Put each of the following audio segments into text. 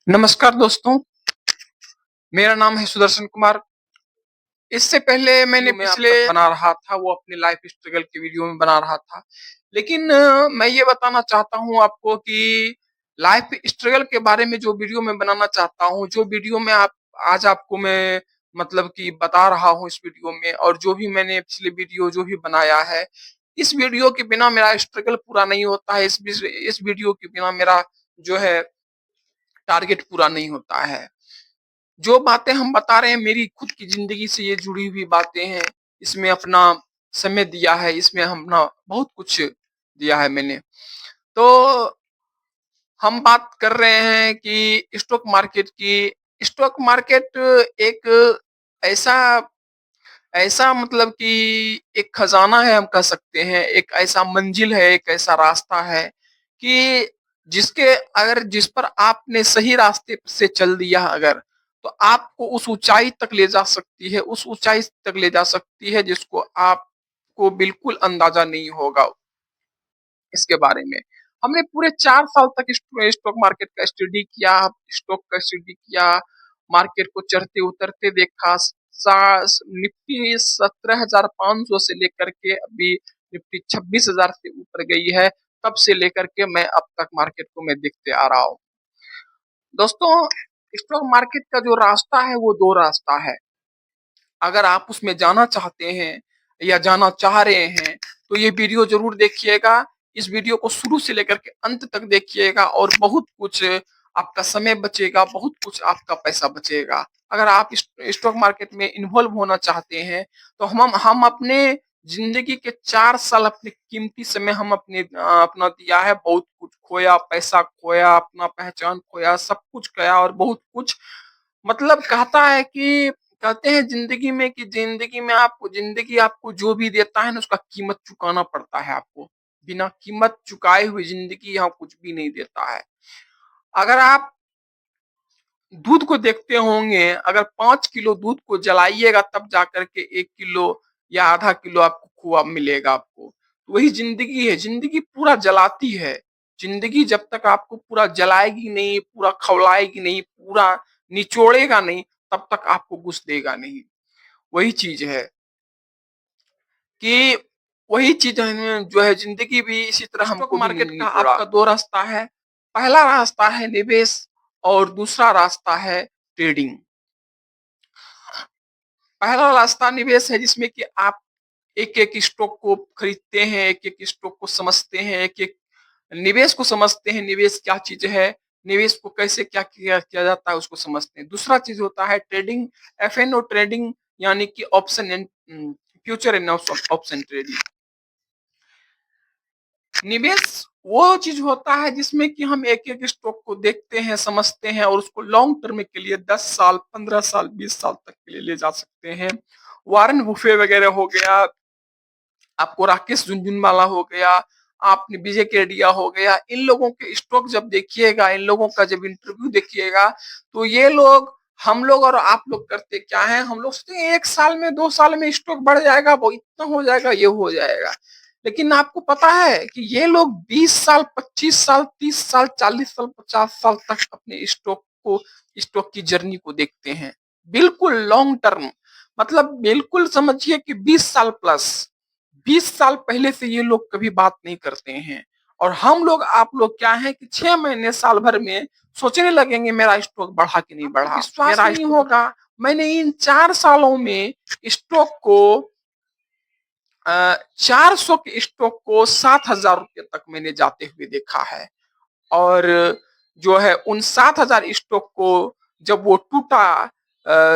नमस्कार दोस्तों, मेरा नाम है सुदर्शन कुमार। इससे पहले मैंने पिछले बना रहा था वो अपने लाइफ स्ट्रगल के वीडियो में बना रहा था। लेकिन मैं ये बताना चाहता हूँ आपको कि लाइफ स्ट्रगल के बारे में जो वीडियो मैं बनाना चाहता हूँ, जो वीडियो में आप आज आपको मैं मतलब कि बता रहा हूँ इस वीडियो में, और जो भी मैंने पिछले वीडियो जो भी बनाया है, इस वीडियो के बिना मेरा स्ट्रगल पूरा नहीं होता है। इस वीडियो के बिना मेरा जो है टारगेट पूरा नहीं होता है। जो बातें हम बता रहे हैं मेरी खुद की जिंदगी से ये जुड़ी हुई बातें हैं। इसमें अपना समय दिया है, इसमें अपना बहुत कुछ दिया है मैंने। तो हम बात कर रहे हैं कि स्टॉक मार्केट की। स्टॉक मार्केट एक ऐसा ऐसा मतलब कि एक खजाना है, हम कह सकते हैं। एक ऐसा मंजिल है, एक ऐसा रास्ता है कि जिसके अगर जिस पर आपने सही रास्ते से चल दिया अगर, तो आपको उस ऊंचाई तक ले जा सकती है, उस ऊंचाई तक ले जा सकती है जिसको आपको बिल्कुल अंदाजा नहीं होगा इसके बारे में। हमने पूरे 4 साल तक स्टॉक मार्केट का स्टडी किया, स्टॉक का स्टडी किया, मार्केट को चढ़ते-उतरते देखा। सा निफ्टी 17,500 से लेकर के अभी निफ्टी 26,000 से ऊपर गई है। तब से लेकर के मैं अब तक मार्केट को मैं देखते आ रहा हूँ। दोस्तों, स्टॉक मार्केट का जो रास्ता है वो 2 रास्ता है। अगर आप उसमें जाना चाहते हैं या जाना चाह रहे हैं, तो ये वीडियो ज़रूर देखिएगा। इस वीडियो को शुरू से लेकर के अंत तक देखिएगा और बहुत कुछ आपका समय बचेगा, बहुत कुछ आपका पैसा बचेगा। अगर आप स्टॉक मार्केट में इन्वॉल्व होना चाहते हैं, तो हम अपने ज़िंदगी के 4 साल अपने कीमती समय हम अपना दिया है, बहुत कुछ खोया, पैसा खोया, अपना पहचान खोया, सब कुछ खोया और बहुत कुछ मतलब कहता है कि कहते हैं जिंदगी आपको जो भी देता है ना, उसका कीमत चुकाना पड़ता है आपको। बिना कीमत चुकाए हुए जिंदगी यहाँ कुछ भी नहीं देता है। अगर आप दूध को देखते होंगे, अगर 5 किलो दूध को जलाइएगा तब जाकर के 1 किलो या आधा किलो आपको खोआ मिलेगा आपको। तो वही जिंदगी है, जिंदगी पूरा जलाती है। जिंदगी जब तक आपको पूरा जलाएगी नहीं, पूरा खवलाएगी नहीं, पूरा निचोड़ेगा नहीं, तब तक आपको कुछ देगा नहीं। वही चीज है कि वही चीज जो है जिंदगी भी इसी तरह हमको मार्केट का आपका 2 रास्ता है। पहला रास्ता है निवेश और दूसरा रास्ता है ट्रेडिंग। पहला रास्ता निवेश है जिसमें कि आप एक-एक स्टॉक को खरीदते हैं, एक-एक स्टॉक को समझते हैं, एक-एक निवेश को समझते हैं, निवेश क्या चीज़ है, निवेश को कैसे क्या किया किया जाता है उसको समझते हैं। दूसरा चीज़ होता है ट्रेडिंग, एफ-एन-ओ ट्रेडिंग, यानी कि option and future and option trading. निवेश वो चीज होता है जिसमें कि हम एक-एक स्टॉक को देखते हैं, समझते हैं और उसको लॉन्ग टर्म के लिए 10 साल, 15 साल, 20 साल तक के लिए ले जा सकते हैं। वॉरेन बुफे वगैरह हो गया, आपको राकेश झुनझुनवाला हो गया, आपने विजय केडिया हो गया, इन लोगों के स्टॉक जब देखिएगा, इन लोगों का जब इंटरव्यू देखिएगा, तो ये लोग हम लोग और आप लोग करते क्या है, हम लोग सोचते हैं 1 साल में 2 साल में स्टॉक बढ़ जाएगा, वो इतना हो जाएगा, ये हो जाएगा। लेकिन आपको पता है कि ये लोग 20 साल, 25 साल, 30 साल, 40 साल, 50 साल तक अपने स्टॉक की जर्नी को देखते हैं। बिल्कुल लॉन्ग टर्म, मतलब बिल्कुल समझिए कि 20 साल प्लस। 20 साल पहले से ये लोग कभी बात नहीं करते हैं। और हम लोग आप लोग क्या है कि 6 महीने साल भर में सोचने लगेंगे मेरा स्टॉक बढ़ा कि नहीं बढ़ा, विश्वास नहीं होगा। मैंने इन 4 सालों में स्टॉक को 400 के स्टॉक को 7,000 रुपए तक मैंने जाते हुए देखा है। और जो है उन 7,000 स्टॉक को जब वो टूटा,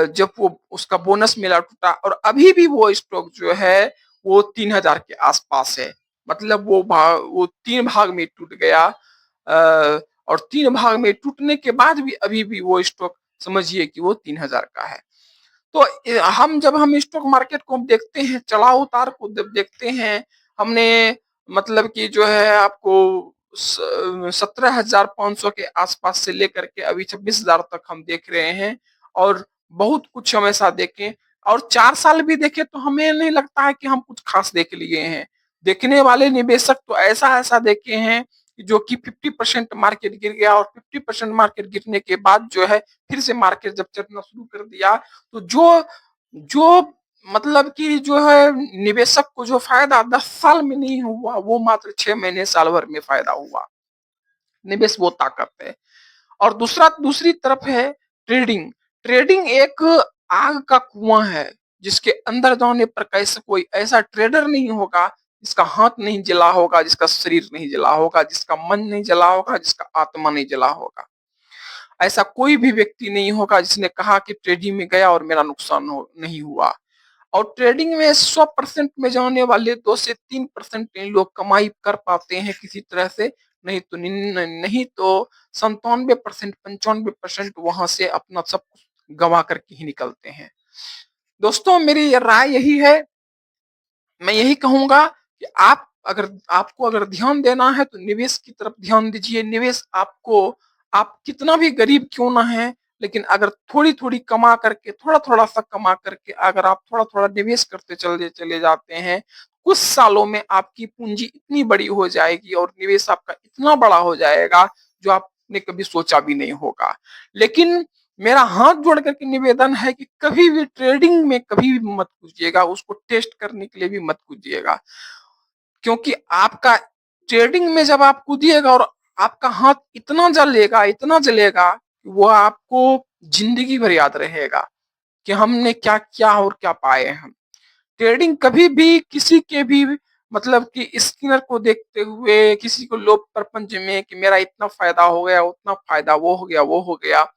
जब वो उसका बोनस मिला टूटा, और अभी भी वो स्टॉक जो है वो 3,000 के आसपास है। मतलब वो 3 भाग में टूट गया। और 3 भाग में टूटने के बाद भी अभी भी वो स्टॉक समझिए कि वो 3,000 का है। तो हम स्टॉक मार्केट को हम देखते हैं, चढ़ाव उतार को जब देखते हैं, हमने मतलब कि जो है आपको 17,500 के आसपास से लेकर के अभी 26,000 तक हम देख रहे हैं। और बहुत कुछ हमेशा देखें और 4 साल भी देखें तो हमें नहीं लगता है कि हम कुछ खास देख लिए हैं। देखने वाले निवेशक तो ऐसा-ऐसा देखे हैं जो कि 50% मार्केट गिर गया, और 50% मार्केट गिरने के बाद जो है फिर से मार्केट जब चढ़ना शुरू कर दिया, तो जो जो मतलब कि जो है निवेशक को जो फायदा 10 साल में नहीं हुआ, वो मात्र 6 महीने साल भर में फायदा हुआ। निवेश वो ताकत है। और दूसरी तरफ है ट्रेडिंग। ट्रेडिंग एक आग का कुआं है, जिसके अंदर जाने पर कैसे कोई ऐसा ट्रेडर नहीं होगा जिसका हाथ नहीं जला होगा, जिसका शरीर नहीं जला होगा, जिसका मन नहीं जला होगा, जिसका आत्मा नहीं जला होगा। ऐसा कोई भी व्यक्ति नहीं होगा जिसने कहा कि ट्रेडिंग में गया और मेरा नुकसान नहीं हुआ। और ट्रेडिंग में 100% में जाने वाले 2 से 3% लोग कमाई कर पाते हैं किसी तरह से, नहीं तो 97% 95% वहां से अपना सब कुछ गंवा करके ही निकलते हैं। दोस्तों, मेरी राय यही है, मैं यही कहूंगा कि आपको अगर ध्यान देना है तो निवेश की तरफ ध्यान दीजिए। निवेश आप कितना भी गरीब क्यों ना है, लेकिन अगर थोड़ी थोड़ी कमा करके, थोड़ा थोड़ा सा कमा करके अगर आप थोड़ा थोड़ा निवेश करते चले चले जाते हैं, कुछ सालों में आपकी पूंजी इतनी बड़ी हो जाएगी और निवेश आपका इतना बड़ा हो जाएगा जो आपने कभी सोचा भी नहीं होगा। लेकिन मेरा हाथ जोड़ करके निवेदन है कि कभी भी ट्रेडिंग में कभी भी मत कूदिएगा, उसको टेस्ट करने के लिए भी मत कूदिएगा। क्योंकि आपका ट्रेडिंग में जब आप कूदिएगा और आपका हाथ इतना जलेगा कि वो आपको जिंदगी भर याद रहेगा कि हमने क्या किया और क्या पाए हम। ट्रेडिंग कभी भी किसी के भी मतलब कि स्किनर को देखते हुए, किसी को लोभ प्रपंच में कि मेरा इतना फायदा हो गया, उतना फायदा वो हो गया,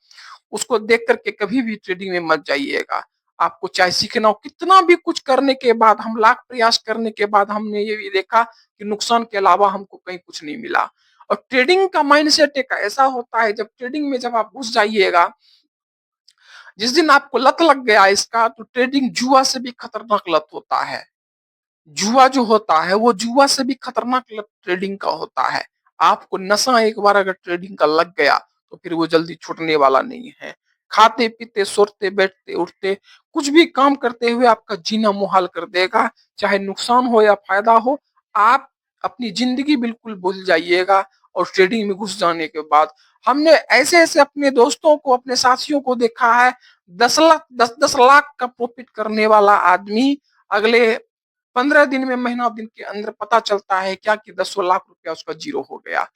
उसको देख करके कभी भी ट्रेडिंग में मत जाइएगा। आपको चाहे सीखना हो, कितना भी कुछ करने के बाद, हम लाख प्रयास करने के बाद हमने ये भी देखा कि नुकसान के अलावा हमको कहीं कुछ नहीं मिला। और ट्रेडिंग का माइंडसेट एक ऐसा होता है, जब ट्रेडिंग में जब आप घुस जाइएगा, जिस दिन आपको लत लग गया इसका, तो ट्रेडिंग जुआ से भी खतरनाक लत होता है। जुआ जो होता है वो जुआ से भी खतरनाक ट्रेडिंग का होता है। आपको नशा एक बार अगर ट्रेडिंग का लग गया तो फिर वो जल्दी छूटने वाला नहीं है। खाते पीते सोते बैठते उठते कुछ भी काम करते हुए आपका जीना मुहाल कर देगा, चाहे नुकसान हो या फायदा हो। आप अपनी जिंदगी बिल्कुल भूल जाइएगा। और ट्रेडिंग में घुस जाने के बाद हमने ऐसे ऐसे अपने दोस्तों को, अपने साथियों को देखा है, 10 लाख 10 10 लाख का प्रॉफिट करने वाला आदमी अगले 15 दिन में, महीना दिन के अंदर पता चलता है क्या कि 10 लाख रुपया उसका जीरो हो गया।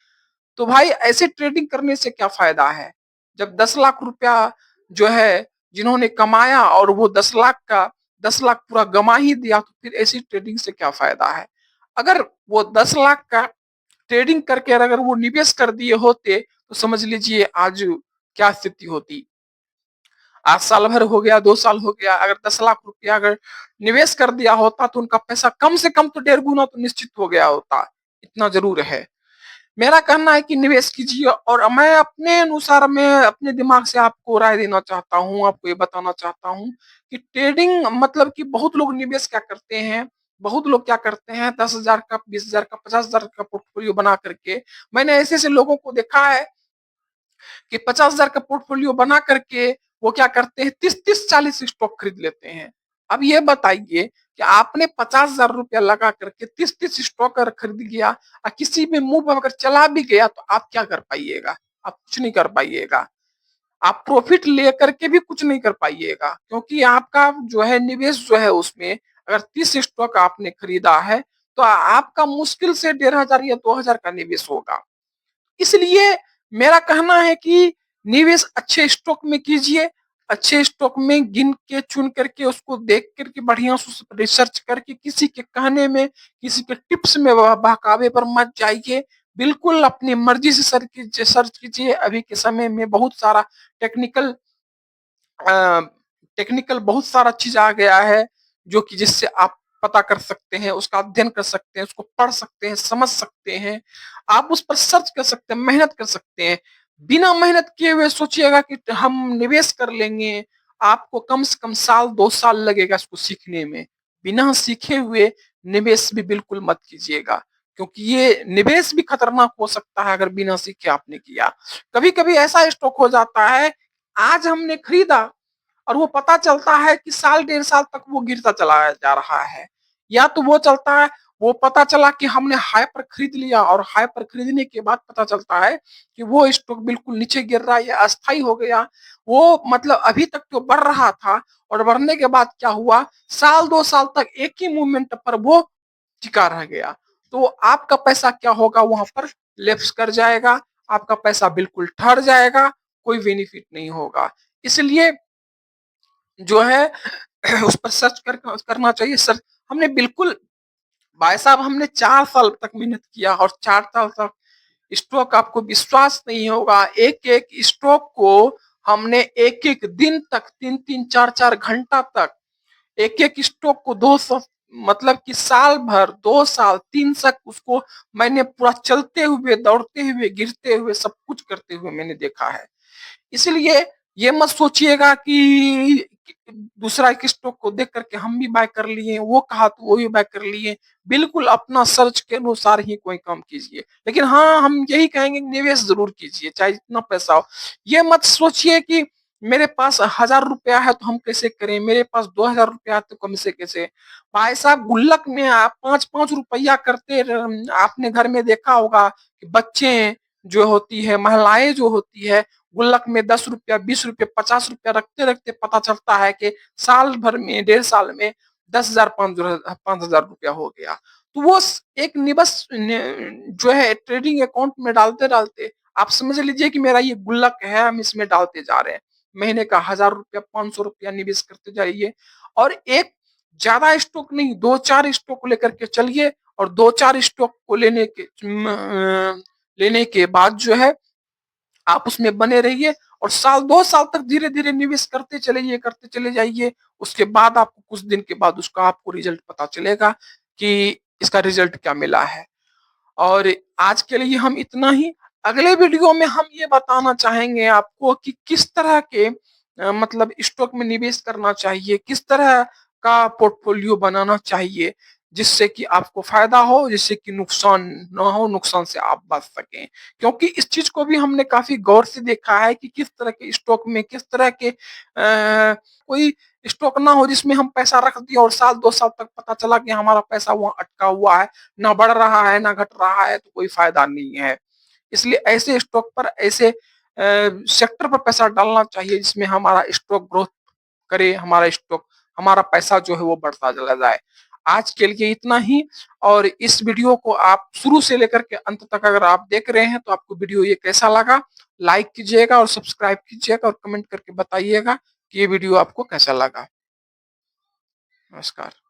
तो भाई ऐसे ट्रेडिंग करने से क्या फायदा है? जब 10 लाख रुपया जो है जिन्होंने कमाया और वो 10 लाख का 10 लाख पूरा गमा ही दिया, तो फिर ऐसी ट्रेडिंग से क्या फायदा है? अगर वो 10 लाख का ट्रेडिंग करके अगर वो निवेश कर दिए होते तो समझ लीजिए आज क्या स्थिति होती। आज साल भर हो गया, 2 साल हो गया, अगर 10 लाख रुपया अगर निवेश कर दिया होता तो उनका पैसा कम से कम तो 1.5 गुना तो निश्चित हो गया होता। इतना जरूर है। मेरा कहना है कि निवेश कीजिए। और मैं अपने अनुसार, मैं अपने दिमाग से आपको राय देना चाहता हूँ, आपको ये बताना चाहता हूँ कि ट्रेडिंग मतलब कि बहुत लोग निवेश क्या करते हैं, बहुत लोग क्या करते हैं, 10,000 का, 20,000 का, 50,000 का पोर्टफोलियो बना करके, मैंने ऐसे ऐसे लोगों को देखा है कि 50,000 का पोर्टफोलियो बना करके वो क्या करते हैं, 30-30 40 स्टॉक खरीद लेते हैं। अब ये बताइए कि आपने 50,000 रुपया लगा करके 30-30 स्टॉक अगर खरीद लिया और किसी में मुंह पर अगर चला भी गया तो आप क्या कर पाइएगा? आप कुछ नहीं कर पाइएगा। आप प्रॉफिट लेकर के भी कुछ नहीं कर पाइएगा, क्योंकि आपका जो है निवेश जो है उसमें अगर 30 स्टॉक आपने खरीदा है तो आपका मुश्किल से 1,500 या 2,000 का निवेश होगा। इसलिए मेरा कहना है कि निवेश अच्छे स्टॉक में कीजिए। अच्छे स्टॉक में गिन के चुन करके उसको देख करके बढ़िया से रिसर्च करके, किसी के कहने में, किसी के टिप्स में बहकावे पर मत जाइए। बिल्कुल अपनी मर्जी से सर्च कीजिए। अभी के समय में बहुत सारा टेक्निकल टेक्निकल बहुत सारा चीज आ गया है, जो कि जिससे आप पता कर सकते हैं, उसका अध्ययन कर सकते हैं, उसको पढ़ सकते हैं, समझ सकते हैं। आप उस पर सर्च कर सकते हैं, मेहनत कर सकते हैं। बिना मेहनत किए हुए सोचिएगा कि हम निवेश कर लेंगे, आपको कम से कम साल 2 साल लगेगा इसको सीखने में। बिना सीखे हुए निवेश भी बिल्कुल मत कीजिएगा, क्योंकि ये निवेश भी खतरनाक हो सकता है अगर बिना सीखे आपने किया। कभी कभी ऐसा स्टॉक हो जाता है, आज हमने खरीदा और वो पता चलता है कि साल 1.5 साल तक वो गिरता चला जा रहा है। या तो वो चलता है, वो पता चला कि हमने हाई पर खरीद लिया और हाई पर खरीदने के बाद पता चलता है कि वो स्टॉक बिल्कुल नीचे गिर रहा है या अस्थायी हो गया। वो मतलब अभी तक तो बढ़ रहा था और बढ़ने के बाद क्या हुआ, साल 2 साल तक एक ही मूवमेंट पर वो टिका रह गया। तो आपका पैसा क्या होगा, वहां पर लेप्स कर जाएगा, आपका पैसा बिल्कुल ठहर जाएगा, कोई बेनिफिट नहीं होगा। इसलिए जो है उस पर सर्च करना चाहिए। सर हमने बिल्कुल भाई साहब हमने 4 साल तक मेहनत किया और 4 साल तक स्टॉक, आपको विश्वास नहीं होगा, एक एक स्टॉक को हमने एक एक दिन तक 3-3 4-4 घंटा तक एक एक स्टॉक को 200 मतलब कि साल भर 2 साल 3 साल उसको मैंने पूरा चलते हुए दौड़ते हुए गिरते हुए सब कुछ करते हुए मैंने देखा है। इसलिए ये मत सोचिएगा कि दूसरा एक स्टॉक को देख करके हम भी बाय कर लिए, वो कहा तो वो भी बाय कर लिए। बिल्कुल अपना सर्च के अनुसार ही कोई काम कीजिए। लेकिन हाँ, हम यही कहेंगे निवेश जरूर कीजिए, चाहे जितना पैसा हो। ये मत सोचिए कि मेरे पास 1000 रुपया है तो हम कैसे करें, मेरे पास 2000 रुपया है तो कम से कैसे। भाई साहब गुल्लक में आप 5-5 रुपया करते आपने घर में देखा होगा कि बच्चे जो होती है, महिलाएं जो होती है, गुल्लक में 10 रुपया 20 रुपया 50 रुपया रखते रखते पता चलता है कि साल भर में 1.5 साल में 10,000 5,000 रुपया हो गया। तो वो एक निबस जो है ट्रेडिंग अकाउंट में डालते डालते आप समझ लीजिए कि मेरा ये गुल्लक है, हम इसमें डालते जा रहे हैं। महीने का 1000 रुपया 500 रुपया निवेश करते जाइए और एक ज्यादा स्टॉक नहीं, 2-4 स्टॉक को लेकर के चलिए और 2-4 स्टॉक को लेने के बाद जो है आप उसमें बने रहिए और साल 2 साल तक धीरे धीरे निवेश करते चले जाइए। उसके बाद आपको कुछ दिन के बाद उसका आपको रिजल्ट पता चलेगा कि इसका रिजल्ट क्या मिला है। और आज के लिए हम इतना ही। अगले वीडियो में हम ये बताना चाहेंगे आपको कि किस तरह के मतलब स्टॉक में निवेश करना चाहिए, किस तरह का पोर्टफोलियो बनाना चाहिए जिससे कि आपको फायदा हो, जिससे कि नुकसान ना हो, नुकसान से आप बच सकें। क्योंकि इस चीज को भी हमने काफी गौर से देखा है कि किस तरह के स्टॉक में किस तरह के कोई स्टॉक ना हो जिसमें हम पैसा रख दिया और साल 2 साल तक पता चला कि हमारा पैसा वहां अटका हुआ है, ना बढ़ रहा है ना घट रहा है, तो कोई फायदा नहीं है। इसलिए ऐसे स्टॉक पर, ऐसे सेक्टर पर पैसा डालना चाहिए जिसमें हमारा स्टॉक ग्रोथ करे, हमारा पैसा जो है वो बढ़ता चला जाए। आज के लिए इतना ही। और इस वीडियो को आप शुरू से लेकर के अंत तक अगर आप देख रहे हैं तो आपको वीडियो ये कैसा लगा, लाइक कीजिएगा और सब्सक्राइब कीजिएगा और कमेंट करके बताइएगा कि ये वीडियो आपको कैसा लगा। नमस्कार।